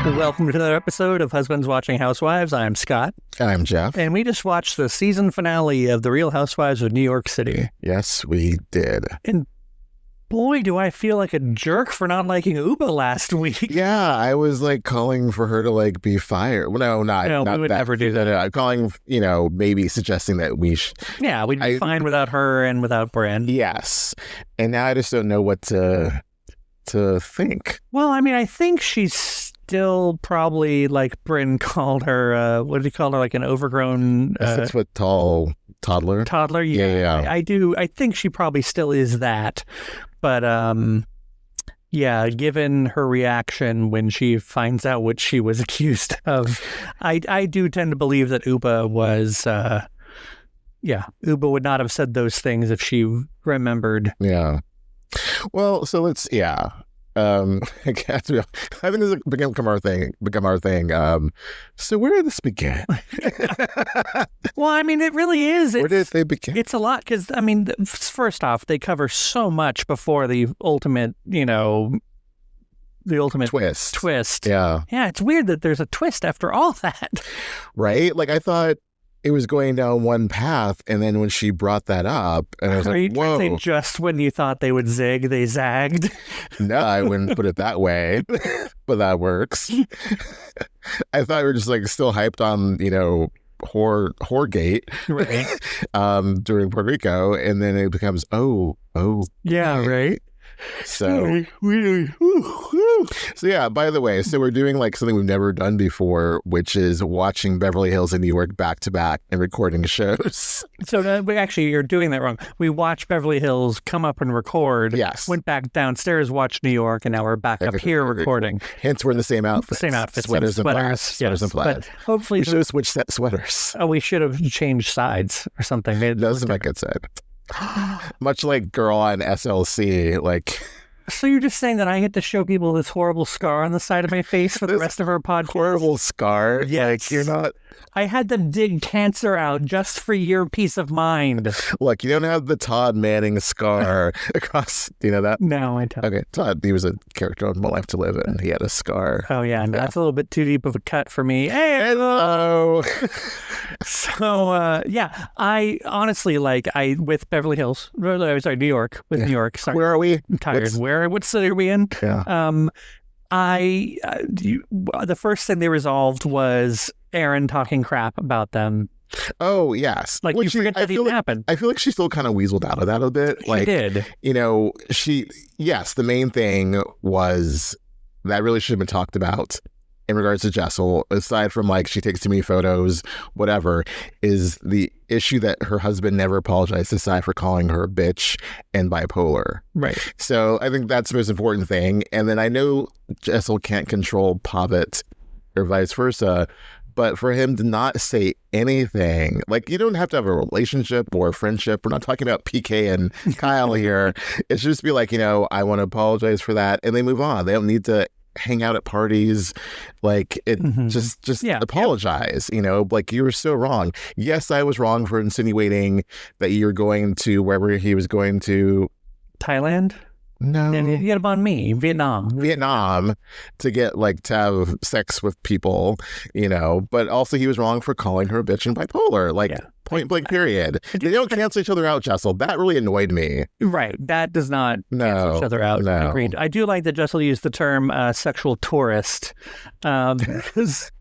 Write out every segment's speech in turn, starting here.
Welcome to another episode of Husbands Watching Housewives. I'm Scott. I'm Jeff. And we just watched the season finale of The Real Housewives of New York City. Yes, we did. And boy, do I feel like a jerk for not liking Ubah last week. Yeah, I was like calling for her to like be fired. Well, no, not we would that. never do that. I'm calling, maybe suggesting that we should. Yeah, we'd be fine without her and without Brynn. Yes. And now I just don't know what to think. Well, I mean, I think she's still probably like Brynn called her, what did he call her, like an overgrown... 6 foot tall toddler? Toddler, yeah. I do. I think she probably still is that. But, yeah, given her reaction when she finds out what she was accused of, I do tend to believe that Ubah was... Ubah would not have said those things if she remembered. Yeah. Well, so let's, I guess I think this has become our thing. So where did this begin? Well, I mean, it really is. Where did they begin? It's a lot because, I mean, first off, they cover so much before the ultimate, the ultimate twist. Yeah. Yeah, it's weird that there's a twist after all that. Right? Like, I thought it was going down one path, and then when she brought that up, and I was like, whoa. Are you just when you thought they would zig, they zagged? No, I wouldn't put it that way, but that works. I thought we were just like still hyped on, Whoregate, right? During Puerto Rico, and then it becomes, yeah, right. So yeah, by the way, so we're doing like something we've never done before, which is watching Beverly Hills and New York back to back and recording shows. So you're doing that wrong. We watched Beverly Hills, come up and record. Yes. Went back downstairs, watched New York, and now we're back up here recording. Hence, we're in the same outfits. Sweaters and plaid. Sweaters and plaid. But hopefully... We should have switched sweaters. Oh, we should have changed sides or something. Doesn't make it said. Much like Girl on SLC, like... So you're just saying that I get to show people this horrible scar on the side of my face for the rest of our podcast? Horrible scar? Yes. Like, you're not... I had them dig cancer out just for your peace of mind. Look, you don't have the Todd Manning scar across... Do you know that? No, I don't. Okay, Todd, he was a character on My Life to Live, and he had a scar. Oh, yeah. No, that's a little bit too deep of a cut for me. Hey, hello! So, I honestly, with Beverly Hills, sorry, New York, New York. Sorry. Where are we? I'm tired. What city are we in? Yeah. The first thing they resolved was Aaron talking crap about them. Oh, yes. Like, you forget that even happened. I feel like she still kind of weaseled out of that a bit. She did. The main thing was that really should have been talked about in regards to Jessel, aside from like she takes too many photos, whatever, is the issue that her husband never apologized aside for calling her a bitch and bipolar. Right. So I think that's the most important thing. And then I know Jessel can't control Pavitt or vice versa, but for him to not say anything, like you don't have to have a relationship or a friendship. We're not talking about PK and Kyle here. It should just be like, I want to apologize for that. And they move on. They don't need to hang out at parties, like it. Just apologize. Like you were so wrong. Yes, I was wrong for insinuating that you're going to wherever he was going to. Thailand. No, and you get up on me, Vietnam to have sex with people, but also he was wrong for calling her a bitch and bipolar, point blank period. They don't cancel each other out, Jessel. That really annoyed me. Right. That does not cancel each other out. No. Agreed. I do like that Jessel used the term sexual tourist, because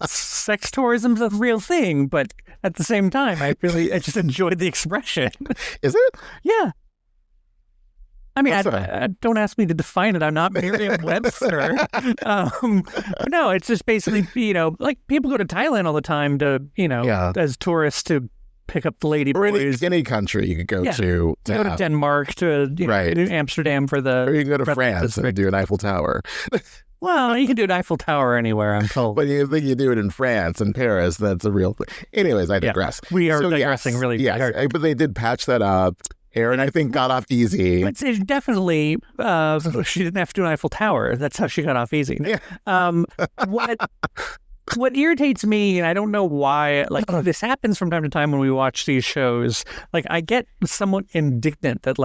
sex tourism is a real thing, but at the same time, I just enjoyed the expression. Is it? Yeah. I mean, don't ask me to define it. I'm not Merriam-Webster. No, it's just basically, like people go to Thailand all the time to, as tourists to pick up the lady boys. Any country you could go to. You go to Denmark, to Amsterdam for the... Or you can go to France and do an Eiffel Tower. Well, you can do an Eiffel Tower anywhere, I'm told. But you think you do it in France and Paris, that's a real thing. Anyways, I digress. Yeah, we are digressing really hard. Yes, but they did patch that up. Aaron, I think, got off easy. But definitely, she didn't have to do an Eiffel Tower. That's how she got off easy. Yeah. What irritates me, and I don't know why, this happens from time to time when we watch these shows, I get somewhat indignant that,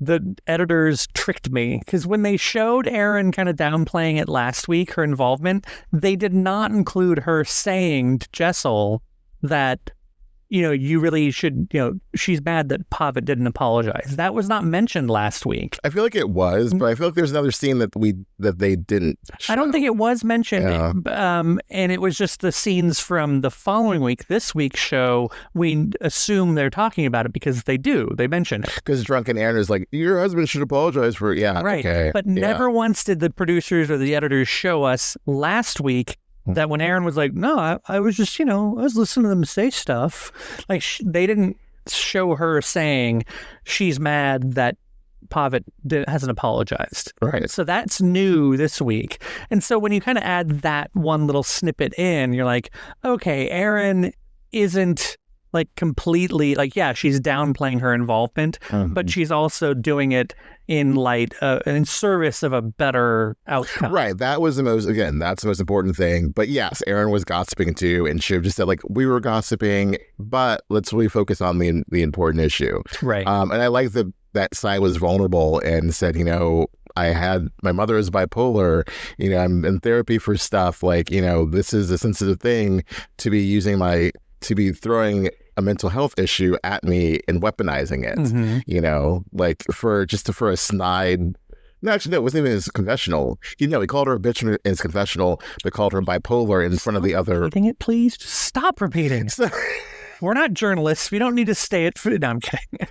the editors tricked me, because when they showed Erin kind of downplaying it last week, her involvement, they did not include her saying to Jessel that, you really should, she's mad that Pavitt didn't apologize. That was not mentioned last week. I feel like it was, but I feel like there's another scene that they didn't show. I don't think it was mentioned. Yeah. And it was just the scenes from the following week. This week's show, we assume they're talking about it because they mention it. Because drunken Erin is like, your husband should apologize for it. Yeah, right. Okay. But never once did the producers or the editors show us last week that when Erin was like, no, I was just, I was listening to them say stuff. Like, they didn't show her saying she's mad that Pavitt hasn't apologized. Right. So that's new this week. And so when you kind of add that one little snippet in, you're like, okay, Erin isn't like completely like, yeah, she's downplaying her involvement, but she's also doing it in light in service of a better outcome. Right. That's the most important thing. But yes, Erin was gossiping too, and she just said like, we were gossiping, but let's really focus on the important issue. Right. And I like that Sai was vulnerable and said, my mother is bipolar, I'm in therapy for stuff like, this is a sensitive thing to be throwing a mental health issue at me and weaponizing it, like for a snide. No, actually, no, it wasn't even his confessional. He called her a bitch in his confessional, but called her bipolar in front of the other. Repeating it, please. Just stop repeating. We're not journalists. We don't need to stay at food. No, I'm kidding.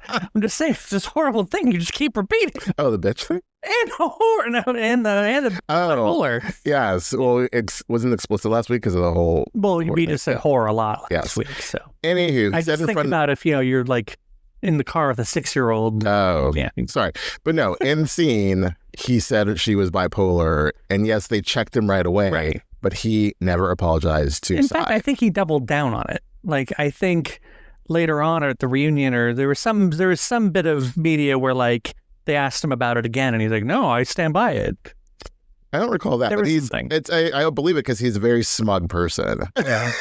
I'm just saying, it's this horrible thing. You just keep repeating. Oh, the bitch thing? And the bipolar. Yes. Well, it wasn't explicit last week because of the whole. Well, we just said whore a lot last week. So, anywho, I just think about if you're like in the car with a 6-year-old. Oh, yeah. Sorry, but no. In scene, he said she was bipolar, and yes, they checked him right away. Right. But he never apologized to. In fact, I think he doubled down on it. Like, I think later on or at the reunion, or there was some bit of media where like they asked him about it again, and he's like, "No, I stand by it." I don't recall that, but I believe it because he's a very smug person. Yeah.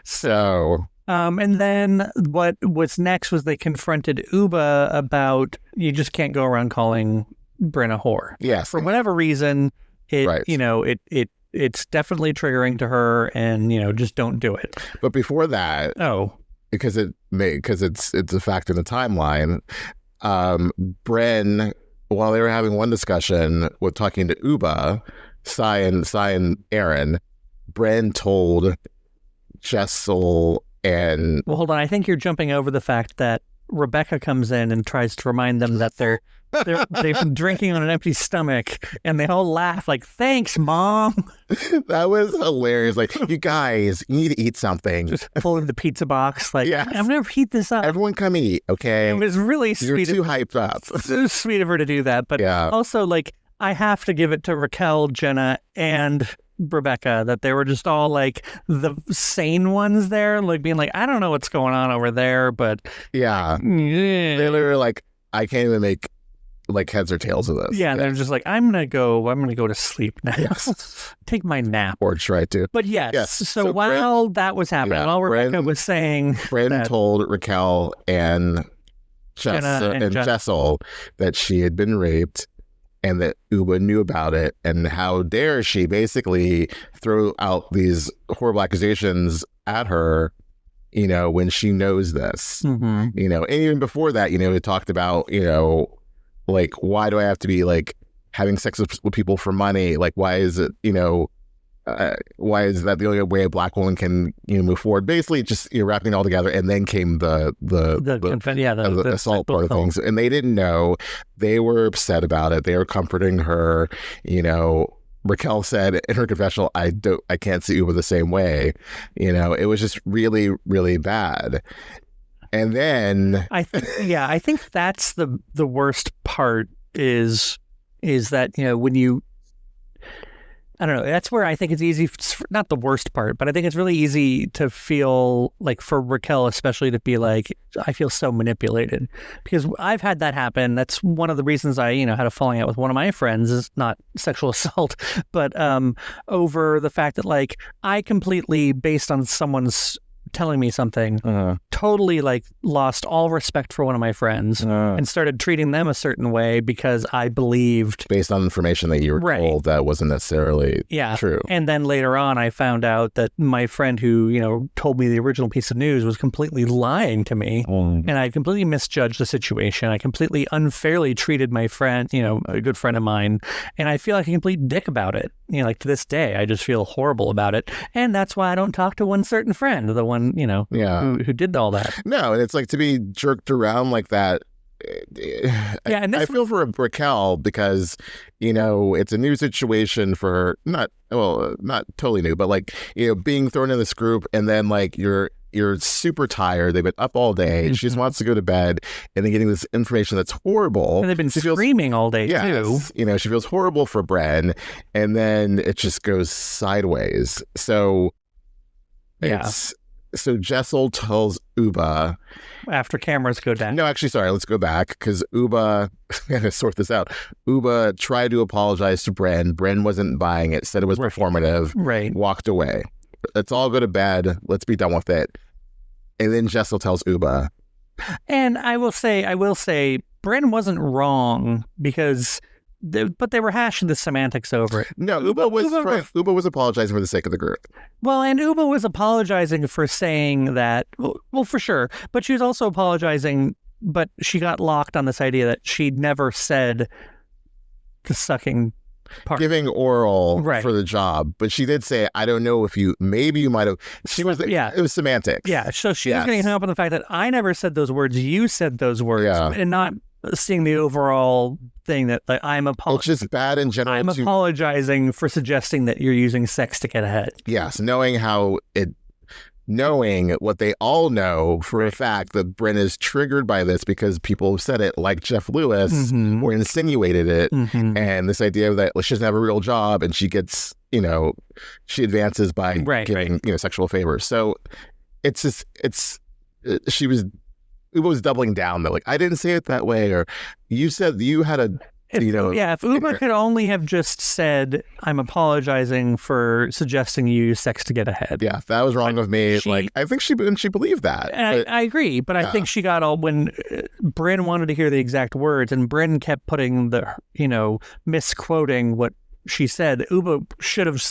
So. And then what was next was they confronted Ubah about you just can't go around calling Brynn a whore. Yes. For whatever reason, it's definitely triggering to her, and just don't do it. But before that, because it's a fact in the timeline. Brynn, while they were having one discussion with talking to Ubah, Sai and Erin, Brynn told Jessel and. Well, hold on. I think you're jumping over the fact that Rebecca comes in and tries to remind them that they've been drinking on an empty stomach, and they all laugh like, "Thanks, Mom." That was hilarious. Like, you guys, you need to eat something. Just pulling the pizza box. Like, I'm gonna heat this up. Everyone, come eat, okay? It was really sweet. You're too hyped up. It was sweet of her to do that, but also, like, I have to give it to Raquel, Jenna, and Rebecca that they were just all like the sane ones there, like being like, I don't know what's going on over there, but they literally like, I can't even make like heads or tails of this. They're just like, I'm gonna go to sleep now. Take my nap, or try to. But so while that was happening, while Rebecca was saying, Brynn told Raquel and Jessel that she had been raped, and that Ubah knew about it, and how dare she basically throw out these horrible accusations at her, when she knows this, and even before that, it talked about, like, why do I have to be like having sex with people for money? Like, why is it, why is that the only way a black woman can move forward? Basically, just wrapping it all together, and then came the assault part of things, and they didn't know. They were upset about it. They were comforting her. Raquel said in her confessional, "I can't see Ubah the same way." It was just really, really bad. And then I think that's the worst part is that when you. I don't know. That's where I think it's easy, not the worst part, but I think it's really easy to feel like, for Raquel especially, to be like, I feel so manipulated, because I've had that happen. That's one of the reasons I, had a falling out with one of my friends, is not sexual assault, but over the fact that, like, I completely, based on someone's telling me something, totally like lost all respect for one of my friends and started treating them a certain way because I believed based on information that you were told that wasn't necessarily true. And then later on, I found out that my friend who, you know, told me the original piece of news was completely lying to me. And I completely misjudged the situation. I completely unfairly treated my friend, you know, a good friend of mine. And I feel like a complete dick about it. You know, like to this day, I just feel horrible about it. And that's why I don't talk to one certain friend, the one, you know, who did all that. No, and it's like to be jerked around like that. And I feel for Raquel because, you know, it's a new situation for her. Not totally new, but like, you know, being thrown in this group and then like you're super tired. They've been up all day. She just wants to go to bed, and then getting this information that's horrible. And they've been screaming all day too. You know, she feels horrible for Brynn, and then it just goes sideways. So So Jessel tells Ubah after cameras go down. No, actually, sorry. Let's go back because Ubah, I gotta sort this out. Ubah tried to apologize to Brynn. Brynn wasn't buying it. Said it was performative. Right. Walked away. Let's all go to bed. Let's be done with it. And then Jessel tells Ubah. And I will say, Brynn wasn't wrong because. But they were hashing the semantics over it. No, Ubah was apologizing for the sake of the group. Well, and Ubah was apologizing for saying that, well, for sure. But she was also apologizing, but she got locked on this idea that she'd never said the sucking part. Giving oral for the job. But she did say, I don't know if maybe you might have. It was semantics. Yeah, so she was getting hung up on the fact that I never said those words. You said those words. And not seeing the overall thing that like it's just bad in general. I'm apologizing for suggesting that you're using sex to get ahead. Yes, knowing what they all know for a fact that Brynn is triggered by this because people have said it, like Jeff Lewis, or insinuated it, and this idea that she doesn't have a real job and she gets, you know, she advances by giving you know sexual favors. So it was doubling down though. Like, I didn't say it that way, or you said you had a, if Ubah could only have just said, I'm apologizing for suggesting you use sex to get ahead. Yeah, that was wrong of me. I think she believed that. I agree, but I think she got all when Brynn wanted to hear the exact words, and Brynn kept putting misquoting what she said. Ubah should have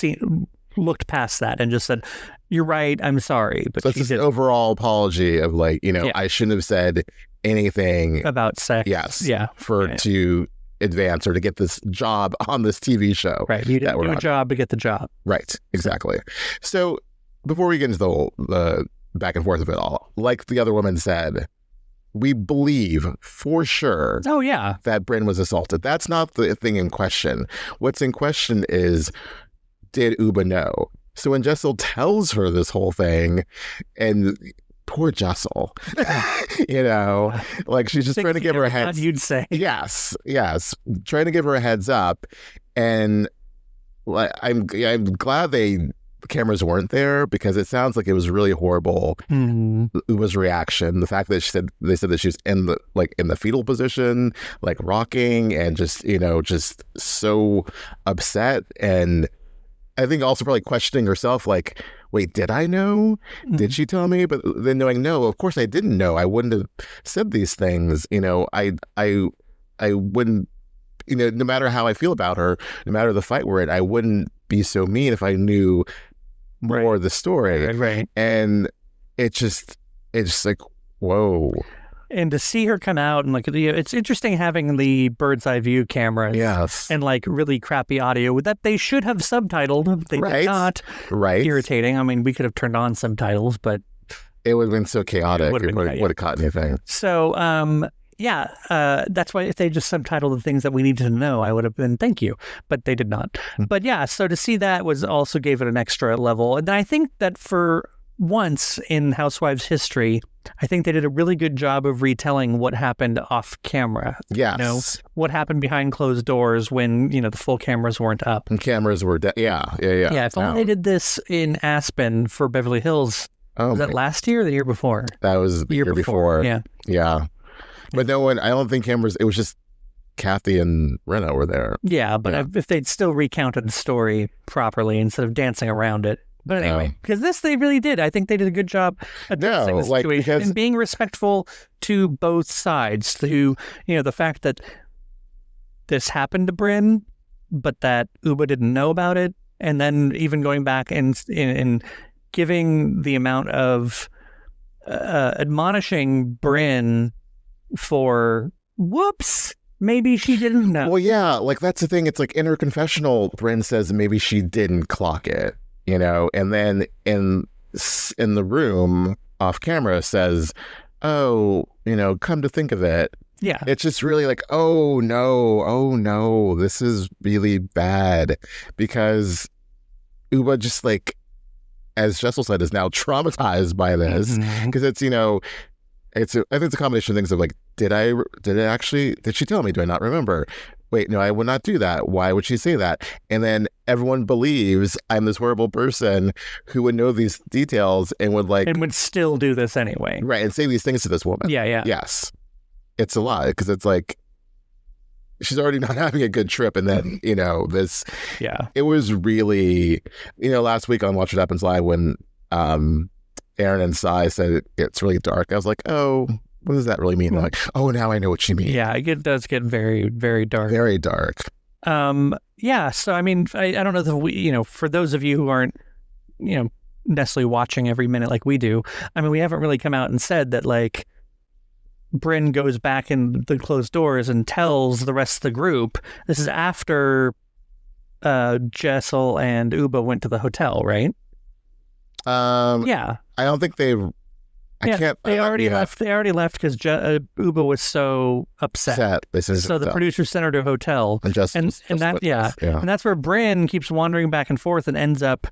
looked past that and just said, you're right, I'm sorry. But that's just an overall apology of like, you know, I shouldn't have said anything about sex. Yes. Yeah. To advance or to get this job on this TV show. Right. You didn't do a job to get the job. Right. Exactly. So before we get into the back and forth of it all, like the other woman said, we believe for sure that Brynn was assaulted. That's not the thing in question. What's in question is, did Ubah know? So when Jessel tells her this whole thing, and poor Jessel, you know, like she's just trying to give her a heads. You'd say yes, trying to give her a heads up, and I'm glad the cameras weren't there because it sounds like it was really horrible. Ubah's reaction, the fact that they said that she was in the fetal position, like rocking, and just so upset and. I think also probably questioning herself, like, wait, did I know? Did she tell me? But then knowing, no, of course I didn't know. I wouldn't have said these things. You know, I wouldn't, you know, no matter how I feel about her, no matter the fight we're in, I wouldn't be so mean if I knew more of the story. Right. And it's just like, whoa. And to see her come out and like, it's interesting having the bird's eye view cameras and like really crappy audio that they should have subtitled. They did not. Right. Irritating. I mean, we could have turned on subtitles, but it would have been so chaotic. It would have caught anything. So, that's why if they just subtitled the things that we needed to know, I would have been thank you, but they did not. But yeah, so to see that was also gave it an extra level. And I think that for once in Housewives history, I think they did a really good job of retelling what happened off camera. Yes. You know, what happened behind closed doors when, you know, the full cameras weren't up. And cameras were, Yeah, if only they did this in Aspen for Beverly Hills. Was that last year or the year before? That was the year before. Yeah. Yeah. But no one, I don't think cameras, it was just Kathy and Rena were there. Yeah, but if they'd still recounted the story properly instead of dancing around it, But anyway, because this they really did. I think they did a good job addressing the situation and being respectful to both sides. To the fact that this happened to Brynn, but that Ubah didn't know about it, and then even going back and giving the amount of admonishing Brynn for whoops. Maybe she didn't know. Well, yeah, like that's the thing. It's like in her confessional, Brynn says maybe she didn't clock it, and then in the room off camera says, "Oh, come to think of it." Yeah. It's just really like, oh no, this is really bad because Ubah just like, as Jessel said, is now traumatized by this because it's, I think it's a combination of things of like, did she tell me? Do I not remember? Wait, no, I would not do that. Why would she say that? And then everyone believes I'm this horrible person who would know these details and would still do this anyway. Right. And say these things to this woman. Yeah. Yes. It's a lot because it's like, she's already not having a good trip. And then, this, it was really, last week on Watch What Happens Live when, Aaron and Sai said it's really dark. I was like, oh, what does that really mean? Like, oh, now I know what you mean. Yeah, it does get very, very dark. Very dark. Yeah. So, I mean, I don't know that we, for those of you who aren't, necessarily watching every minute like we do, I mean, we haven't really come out and said that, like, Brynn goes back in the closed doors and tells the rest of the group. This is after Jessel and Ubah went to the hotel, right? Yeah. I don't think they've. They already left. They already left because Ubah was so upset. So the producers sent her to a hotel, and that's where Brynn keeps wandering back and forth and ends up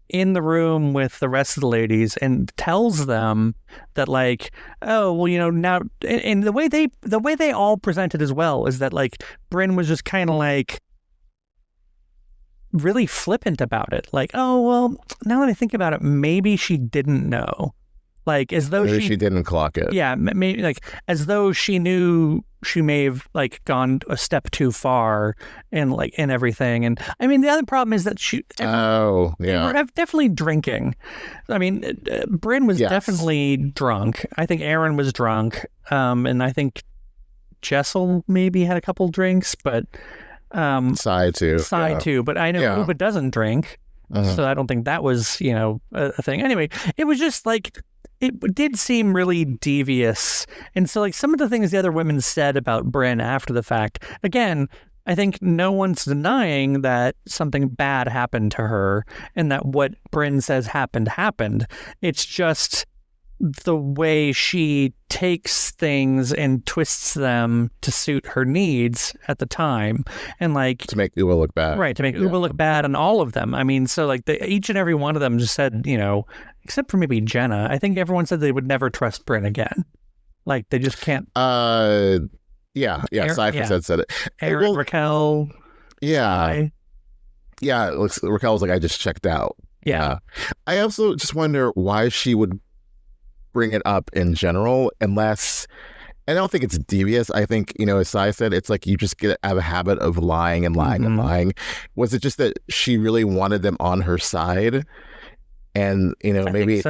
in the room with the rest of the ladies and tells them that, like, oh well, now, and the way they all presented as well is that, like, Brynn was just kind of like really flippant about it, like, oh well, now that I think about it, maybe she didn't know, like, as though she didn't clock it. Yeah, maybe, like, as though she knew she may have, like, gone a step too far and, like, in everything. And I mean, the other problem is that they were definitely drinking. I mean, Brynn was definitely drunk. I think Aaron was drunk, and I think Jessel maybe had a couple drinks, but Sai too, but I know Ubah doesn't drink, so I don't think that was a thing. Anyway, it was just like, it did seem really devious, and so, like, some of the things the other women said about Brynn after the fact, again, I think no one's denying that something bad happened to her and that what Brynn says happened. It's just the way she takes things and twists them to suit her needs at the time, and, like, to make Ubah look bad. Right, to make Ubah look bad on all of them. I mean, so, like, each and every one of them just said, except for maybe Jenna, I think everyone said they would never trust Brynn again. Like, they just can't. Cypher said it. Aaron, Raquel. Yeah. Yeah, Raquel was like, I just checked out. Yeah. I also just wonder why she would bring it up in general, unless, and I don't think it's devious. I think, as Sai said, it's like you just have a habit of lying and lying and lying. Was it just that she really wanted them on her side? And, maybe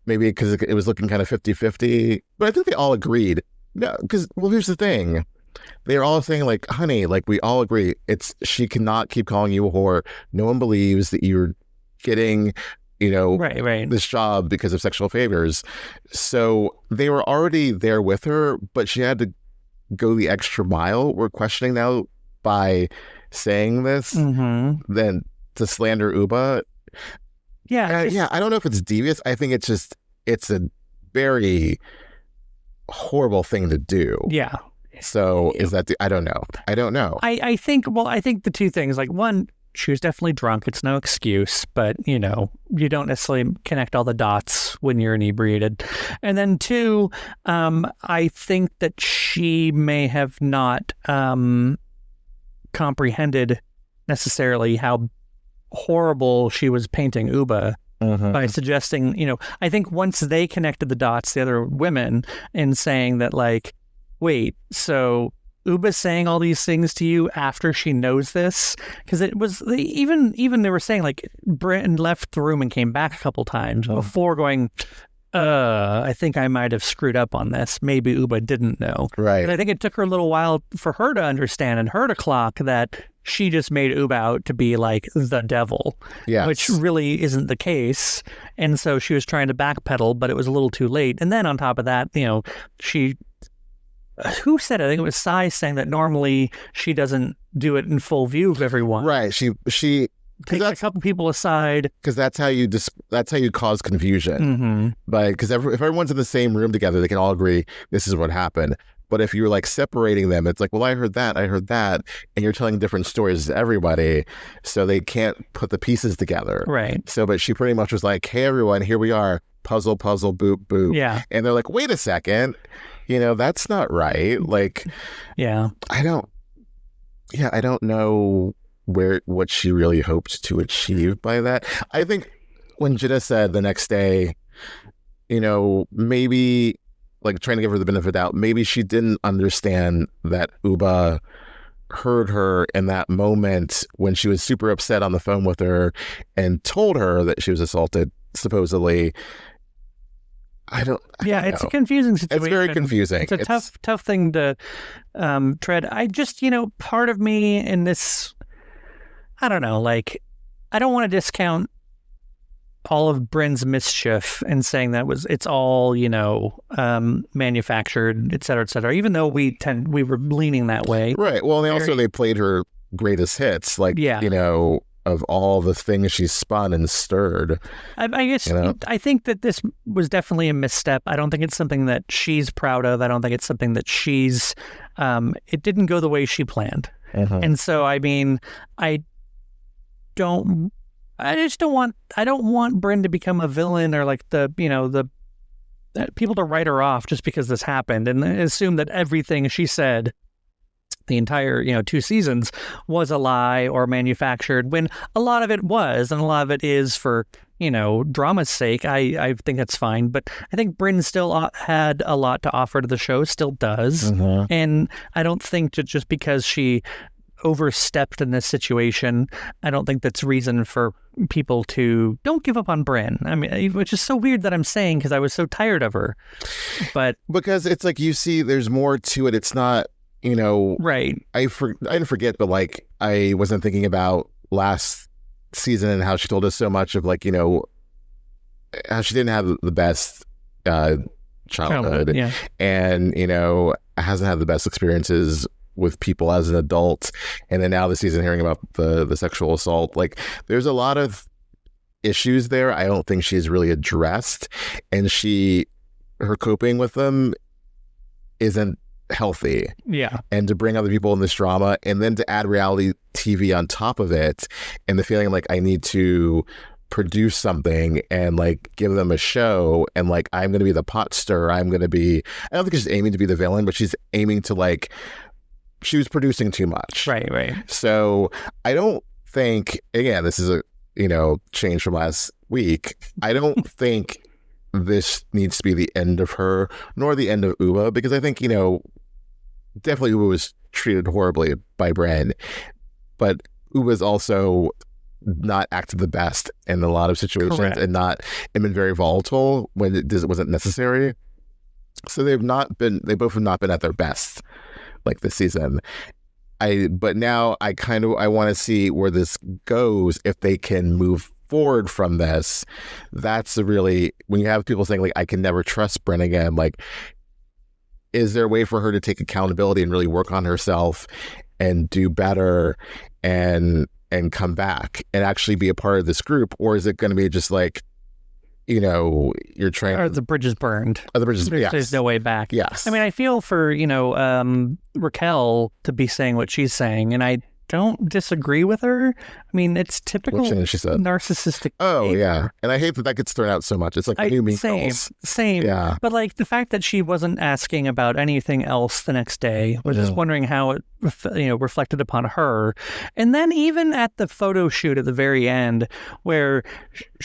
because it was looking kind of 50-50. But I think they all agreed. No, because, well, here's the thing. They're all saying, like, honey, like, we all agree. She cannot keep calling you a whore. No one believes that you're getting this job because of sexual favors. So they were already there with her, but she had to go the extra mile. We're questioning now by saying this, then to slander Ubah. Yeah. I don't know if it's devious. I think it's a very horrible thing to do. Yeah. So is that, I don't know. I think the two things, like, one, she was definitely drunk. It's no excuse, but, you don't necessarily connect all the dots when you're inebriated. And then two, I think that she may have not comprehended necessarily how horrible she was painting Ubah by suggesting, I think once they connected the dots, the other women, in saying that, like, wait, so Ubah saying all these things to you after she knows this? Because it was even they were saying like Brynn left the room and came back a couple times before going, I think I might have screwed up on this. Maybe Ubah didn't know. Right. And I think it took her a little while for her to understand and her to clock that she just made Ubah out to be like the devil, which really isn't the case. And so she was trying to backpedal, but it was a little too late. And then on top of that, who said it? I think it was Sai saying that normally she doesn't do it in full view of everyone. Right. She takes a couple people aside because that's how you cause confusion. But because if everyone's in the same room together, they can all agree this is what happened. But if you're like separating them, it's like, well, I heard that, and you're telling different stories to everybody, so they can't put the pieces together. Right. So, but she pretty much was like, hey, everyone, here we are, puzzle, boop, boop. Yeah. And they're like, wait a second, that's not right. Like, yeah, I don't know what she really hoped to achieve by that. I think when Jenna said the next day, maybe like trying to give her the benefit of the doubt, maybe she didn't understand that Ubah heard her in that moment when she was super upset on the phone with her and told her that she was assaulted, supposedly. It's a confusing situation. It's very confusing. It's a tough thing to tread. I just, part of me in this, I don't know, like, I don't want to discount all of Brynn's mischief and saying that it's all, manufactured, et cetera, even though we were leaning that way. Right. Well, and they played her greatest hits, like, of all the things she spun and stirred. I guess I think that this was definitely a misstep. I don't think it's something that she's proud of. I don't think it's something that she's, it didn't go the way she planned. And so, I mean, I don't want Brynn to become a villain or like the people to write her off just because this happened and assume that everything she said the entire 2 seasons was a lie or manufactured, when a lot of it was, and a lot of it is for drama's sake. I think that's fine, but I think Brynn still had a lot to offer to the show, still does. And I don't think that just because she overstepped in this situation, I don't think that's reason for people to don't give up on Brynn. I mean, which is so weird that I'm saying because I was so tired of her. But because it's like, you see, there's more to it. It's not, right. I didn't forget, but like, I wasn't thinking about last season and how she told us so much of like, how she didn't have the best childhood, and hasn't had the best experiences with people as an adult, and then now this season hearing about the sexual assault. Like, there's a lot of issues there I don't think she's really addressed, and her coping with them isn't healthy. And to bring other people in this drama and then to add reality TV on top of it, and the feeling like I need to produce something and like give them a show, and like I'm going to be the pot stirrer, I don't think she's aiming to be the villain, but she's aiming to like, she was producing too much. Right. So I don't think, again, this is a change from last week, I don't think this needs to be the end of her nor the end of Ubah, because I think definitely Ubah was treated horribly by Brynn, but Ubah's also not acted the best in a lot of situations. Correct. And been very volatile when it wasn't necessary. So they both have not been at their best like this season. But now I want to see where this goes, if they can move forward from this. That's really, when you have people saying like, I can never trust Brynn again, like, is there a way for her to take accountability and really work on herself and do better and come back and actually be a part of this group? Or is it going to be just like, you're trying, or the bridge is burned. There's no way back. Yes. I mean, I feel for Raquel to be saying what she's saying, and I don't disagree with her. I mean, it's typical she said? narcissistic Oh, behavior. yeah. And I hate that gets thrown out so much. It's like the new Mean Girls. Same. Yeah. But like the fact that she wasn't asking about anything else the next day, was just wondering how it reflected upon her. And then even at the photo shoot at the very end, where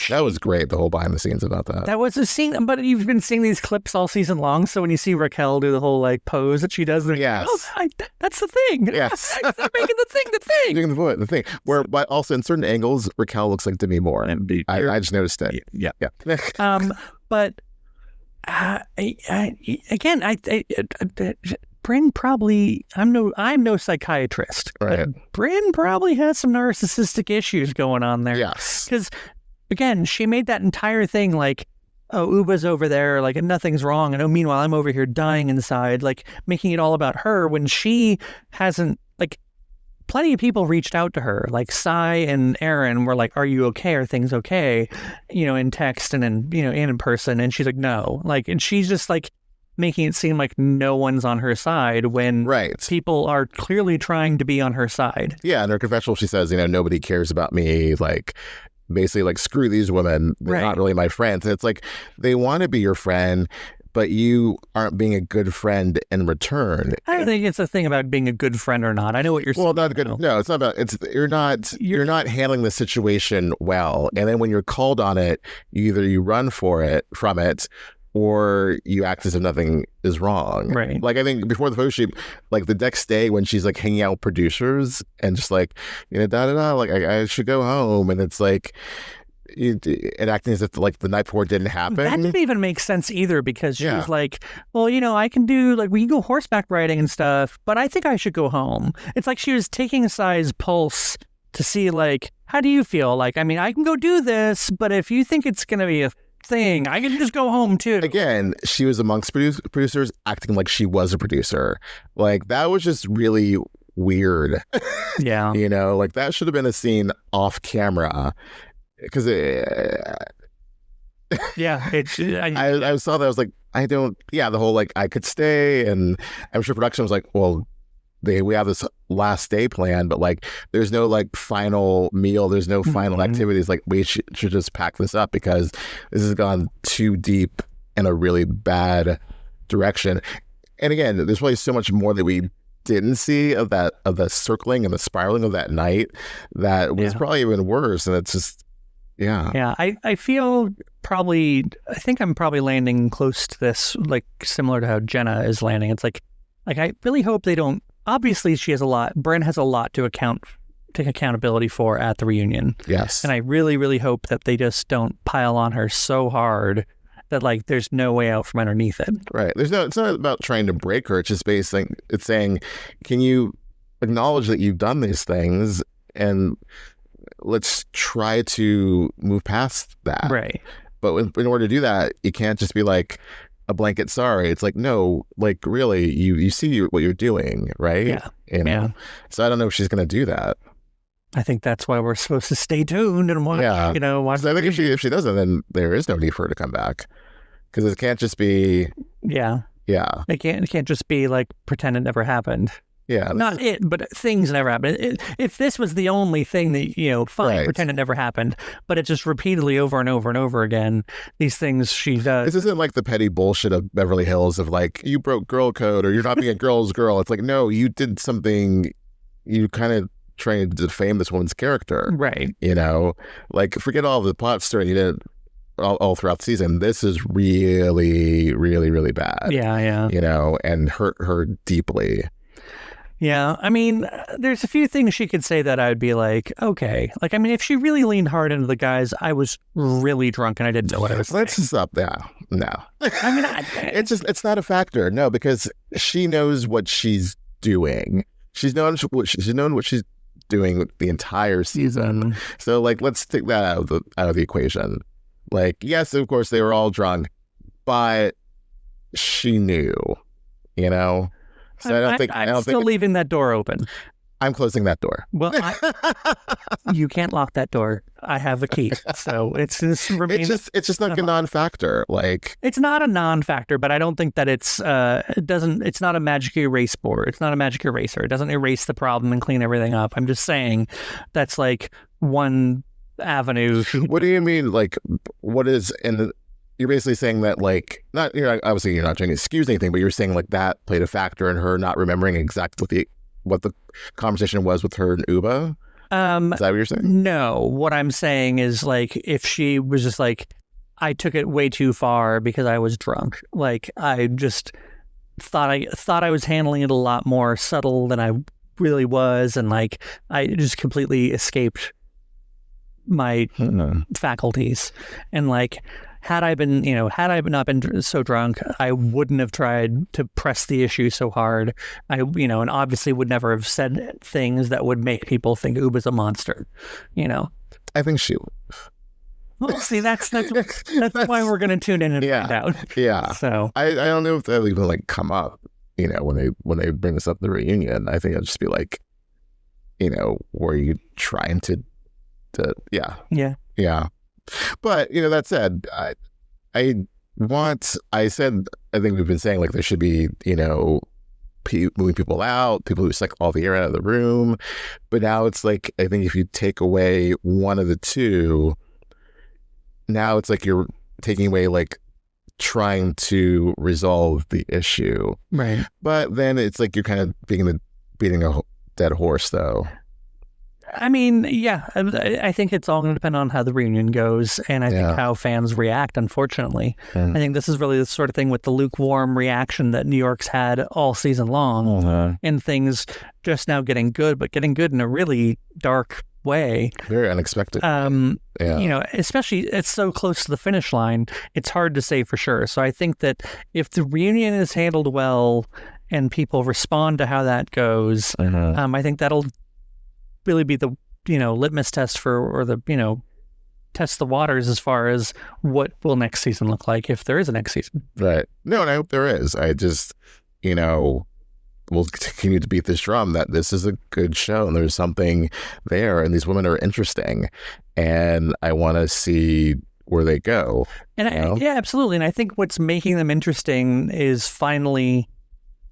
that was great, the whole behind the scenes about that. That was a scene, but you've been seeing these clips all season long, so when you see Raquel do the whole like pose that she does, that's the thing. Yes. They're making the thing. Doing the thing. Where, but also in certain angles, Raquel looks like Demi Moore. I just noticed it. Yeah. But Brynn probably, I'm no psychiatrist, right. But Brynn probably has some narcissistic issues going on there. Yes. Because again, she made that entire thing like, oh, Ubah's over there, like, and nothing's wrong. And oh, meanwhile, I'm over here dying inside, like, making it all about her when she hasn't, like, plenty of people reached out to her, like Sai and Aaron were like, are you okay? Are things okay? In text and in person. And she's like, no. Like, and she's just like making it seem like no one's on her side when people are clearly trying to be on her side. Yeah. In her confessional, she says, nobody cares about me. Like, basically like, screw these women. They're not really my friends. And it's like, they want to be your friend, but you aren't being a good friend in return. I don't think it's a thing about being a good friend or not. I know what you're saying. Well, not good. No, it's not about, you're not handling the situation well. And then when you're called on it, either you run from it, or you act as if nothing is wrong. Right. Like, I think before the photo shoot, like the next day when she's like hanging out with producers and just like, like I should go home. And it's like, and acting as if like the night before didn't happen. That didn't even make sense either, because she was like, well, I can do, like, we can go horseback riding and stuff, but I think I should go home. It's like she was taking Sai's pulse to see, like, how do you feel? Like, I mean, I can go do this, but if you think it's going to be a thing, I can just go home too. Again, she was amongst producers acting like she was a producer. Like, that was just really weird. Yeah. Like, that should have been a scene off camera. Because I saw that, I was like, the whole like I could stay, and I'm sure production was like, well, we have this last day planned, but like there's no like final meal, there's no final activities, like we should just pack this up because this has gone too deep in a really bad direction. And again, there's probably so much more that we didn't see of the circling and the spiraling of that night that was probably even worse. And it's just I feel I think I'm probably landing close to this, like similar to how Jenna is landing. It's like I really hope they don't. Obviously, Brynn has a lot to take accountability for at the reunion. Yes. And I really, really hope that they just don't pile on her so hard that like there's no way out from underneath it. Right. It's not about trying to break her. It's just it's saying, can you acknowledge that you've done these things, and let's try to move past that. Right. But in order to do that, you can't just be like a blanket sorry. It's like, no, like really, you see what you're doing, right? Yeah. Yeah. So I don't know if she's going to do that. I think that's why we're supposed to stay tuned and watch, watch. So I think if she doesn't, then there is no need for her to come back. Because it can't just be... Yeah. Yeah. It can't just be like pretend it never happened. Yeah. Not it, but things never happened. If this was the only thing that, fine, pretend it never happened, but it's just repeatedly over and over and over again, these things she does. This isn't like the petty bullshit of Beverly Hills of like, you broke girl code or you're not being a girl's girl. It's like, no, you did something, you kind of trying to defame this woman's character. Right. Like forget all the plot story you did all throughout the season. This is really, really, really bad. Yeah. And hurt her deeply. Yeah, I mean, there's a few things she could say that I would be like, okay. Like, I mean, if she really leaned hard into the guys, I was really drunk and I didn't know what I was saying. Let's stop now. No. I mean, it's not a factor. No, because she knows what she's doing. She's known what she's doing the entire season. So, like, let's take that out of the equation. Like, yes, of course, they were all drunk, but she knew, So I'm still leaving that door open. I'm closing that door. Well, you can't lock that door. I have a key, so it's just like a non-factor. Like, it's not a non-factor, but I don't think that it's not a magic erase board. It's not a magic eraser. It doesn't erase the problem and clean everything up. I'm just saying that's like one avenue. What do you mean? Like, what is you're basically saying that, like, obviously you're not trying to excuse anything, but you're saying like that played a factor in her not remembering exactly what the conversation was with her and Ubah? Is that what you're saying? No, what I'm saying is, like, if she was just like, I took it way too far because I was drunk. Like, I just thought I was handling it a lot more subtle than I really was, and like I just completely escaped my faculties. And like, had I not been so drunk, I wouldn't have tried to press the issue so hard. And obviously would never have said things that would make people think Ubah's a monster. I think she. Well, see, that's why we're going to tune in and find out. Yeah. So I don't know if that'll even like come up. When they bring this up at the reunion, I think it'll just be like, were you trying to yeah. But that said, I think we've been saying like there should be moving people out, people who suck all the air out of the room. But now it's like, I think if you take away one of the two, now it's like you're taking away like trying to resolve the issue, right? But then it's like you're kind of beating a dead horse, though. I mean, yeah, I think it's all going to depend on how the reunion goes, and I think how fans react, unfortunately. I think this is really the sort of thing with the lukewarm reaction that New York's had all season long, and things just now getting good, but getting good in a really dark way. Very unexpected. Especially it's so close to the finish line, it's hard to say for sure. So I think that if the reunion is handled well and people respond to how that goes, I think that'll really be the litmus test test the waters as far as what will next season look like, if there is a next season. Right. No, and I hope there is. I just we'll continue to beat this drum that this is a good show and there's something there and these women are interesting and I want to see where they go. And yeah, absolutely. And I think what's making them interesting is finally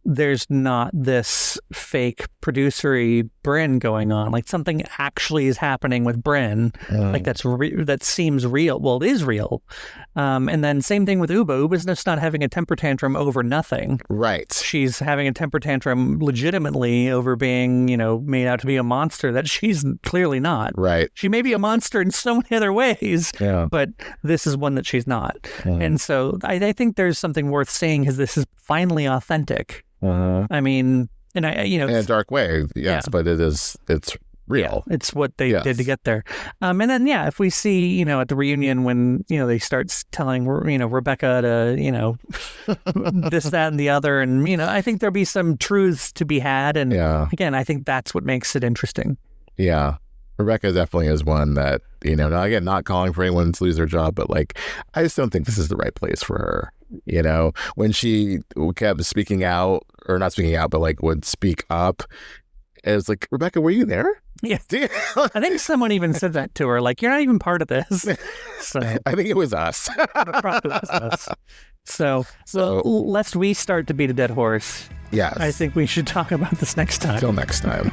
there's not this fake producery Brynn going on. Like something actually is happening with Brynn. Like that seems real. Well, it is real. And then same thing with Ubah. Ubah's just not having a temper tantrum over nothing. Right. She's having a temper tantrum legitimately over being, made out to be a monster that she's clearly not. Right. She may be a monster in so many other ways, but this is one that she's not. And so I think there's something worth saying because this is finally authentic. I mean, and in a dark way, yes, but it's real. Yeah, it's what they did to get there. And then, if we see, at the reunion when, they start telling, Rebecca to, this, that, and the other. And, I think there'll be some truths to be had. And again, I think that's what makes it interesting. Yeah. Rebecca definitely is one that, now again, not calling for anyone to lose their job, but like, I just don't think this is the right place for her. When she kept speaking out, or not speaking out, but like would speak up, it was like, Rebecca, were you there? Yeah. I think someone even said that to her, like, you're not even part of this. So I think it was us. Probably was us. So lest we start to beat a dead horse. Yes. I think we should talk about this next time. Till next time.